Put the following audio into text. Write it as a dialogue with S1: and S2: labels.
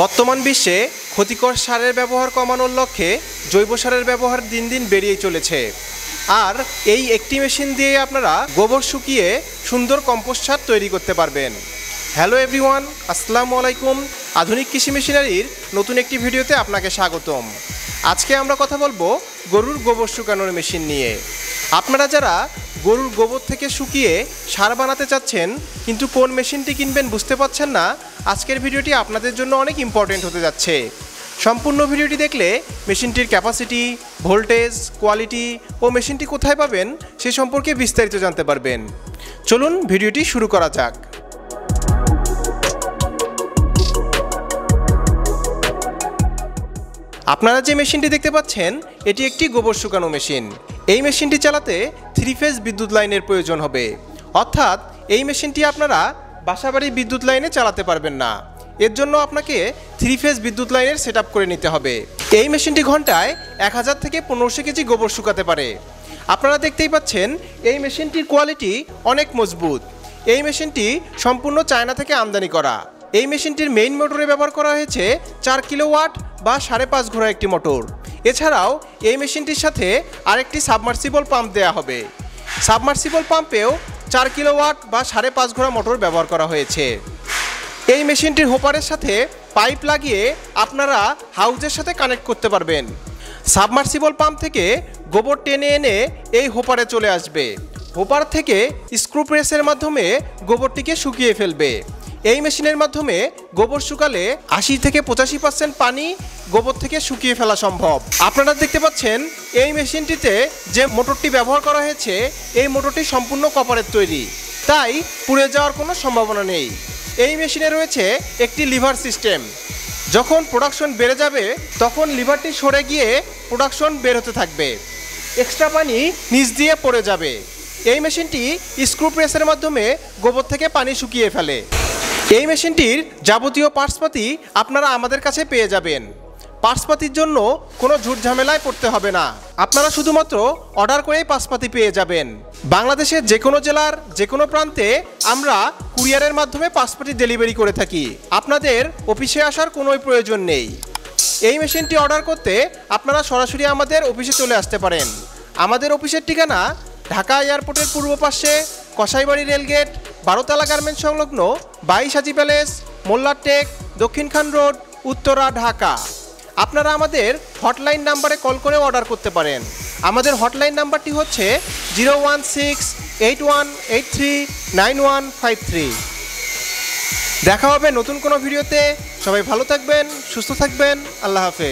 S1: বর্তমান বিশ্বে ক্ষতিকর সারের ব্যবহার কমানোর লক্ষ্যে জৈব সারের ব্যবহার দিন দিন বেড়েই চলেছে। আর এই একটি মেশিন দিয়ে আপনারা গোবর শুকিয়ে সুন্দর কম্পোস্ট সার তৈরি করতে পারবেন। হ্যালো এভরিওয়ান, আসসালামু আলাইকুম। আধুনিক কৃষি মেশিনারির নতুন একটি ভিডিওতে আপনাকে স্বাগতম। আজকে আমরা কথা বলবো গরুর গোবর শুকানোর মেশিন নিয়ে। আপনারা যারা গরুর গোবর থেকে শুকিয়ে সার বানাতে চাচ্ছেন কিন্তু কোন মেশিনটি কিনবেন বুঝতে পারছেন না, আজকের ভিডিওটি আপনাদের জন্য অনেক ইম্পর্টেন্ট হতে যাচ্ছে। সম্পূর্ণ ভিডিওটি দেখলে মেশিনটির ক্যাপাসিটি, ভোল্টেজ, কোয়ালিটি ও মেশিনটি কোথায় পাবেন সে সম্পর্কে বিস্তারিত জানতে পারবেন। চলুন ভিডিওটি শুরু করা যাক। আপনারা যে মেশিনটি দেখতে পাচ্ছেন এটি একটি গোবর শুকানো মেশিন। এই মেশিনটি চালাতে 3 ফেজ বিদ্যুৎ লাইনের প্রয়োজন হবে, অর্থাৎ এই মেশিনটি আপনারা বাসাবাড়ির বিদ্যুৎ লাইনে চালাতে পারবেন না। এর জন্য আপনাকে 3 ফেজ বিদ্যুৎ লাইনের সেটআপ করে নিতে হবে। এই মেশিনটি ঘন্টায় 1000 থেকে 1500 কেজি গোবর শুকাতে পারে। আপনারা দেখতেই পাচ্ছেন এই মেশিনটির কোয়ালিটি অনেক মজবুত। এই মেশিনটি সম্পূর্ণ চায়না থেকে আমদানি করা। এই মেশিনটির মেইন মোটরে ব্যবহার করা হয়েছে 4 কিলোওয়াট বা 5.5 ঘোড়া একটি মোটর। এছাড়াও এই মেশিনটির সাথে আরেকটি সাবমার্সিবল পাম্প দেওয়া হবে। সাবমার্সিবল পাম্পেও 4 কিলোওয়াট বা 5.5 ঘোড়া মোটর ব্যবহার করা হয়েছে। এই মেশিনটির হোপারের সাথে পাইপ লাগিয়ে আপনারা হাউজের সাথে কানেক্ট করতে পারবেন। সাবমার্সিবল পাম্প থেকে গোবর টেনে এনে এই হোপারে চলে আসবে। হোপার থেকে স্ক্রু প্রেসের মাধ্যমে গোবরটিকে শুকিয়ে ফেলবে। এই মেশিনের মাধ্যমে গোবর শুকালে 80 থেকে 85% পানি গোবর থেকে শুকিয়ে ফেলা সম্ভব। আপনারা দেখতে পাচ্ছেন এই মেশিনটিতে যে মোটরটি ব্যবহার করা হয়েছে এই মোটরটি সম্পূর্ণ কপারের তৈরি, তাই পুড়ে যাওয়ার কোনো সম্ভাবনা নেই। এই মেশিনে রয়েছে একটি লিভার সিস্টেম। যখন প্রোডাকশন বেড়ে যাবে তখন লিভারটি সরে গিয়ে প্রোডাকশন বের হতে থাকবে, এক্সট্রা পানি নিচ দিয়ে পড়ে যাবে। এই মেশিনটি স্ক্রু প্রেসের মাধ্যমে গোবর থেকে পানি শুকিয়ে ফেলে। এই মেশিনটির যাবতীয় পার্টসপাতি আপনারা আমাদের কাছে পেয়ে যাবেন। পার্টসপাতির জন্য কোনো ঝুট ঝামেলায় পড়তে হবে না, আপনারা শুধুমাত্র অর্ডার করেই পার্টসপাতি পেয়ে যাবেন। বাংলাদেশের যে কোনো জেলার যে কোনো প্রান্তে আমরা কুরিয়ারের মাধ্যমে পার্টসপাতি ডেলিভারি করে থাকি। আপনাদের অফিসে আসার কোনোই প্রয়োজন নেই। এই মেশিনটি অর্ডার করতে আপনারা সরাসরি আমাদের অফিসে চলে আসতে পারেন। আমাদের অফিসের ঠিকানা ঢাকা এয়ারপোর্টের পূর্ব পাশে কসাইবাড়ি রেলগেট, 12তলা গার্মেন্টস সংলগ্ন 22 হাজি প্যালেস, মোল্লার টেক, দক্ষিণখান রোড, উত্তরা, ঢাকা। আপনারা আমাদের হটলাইন নাম্বারে কল করে অর্ডার করতে পারেন। আমাদের হটলাইন নাম্বারটি হচ্ছে 01681839153। দেখা হবে নতুন কোনো ভিডিওতে। সবাই ভালো থাকবেন, সুস্থ থাকবেন। আল্লাহ হাফেজ।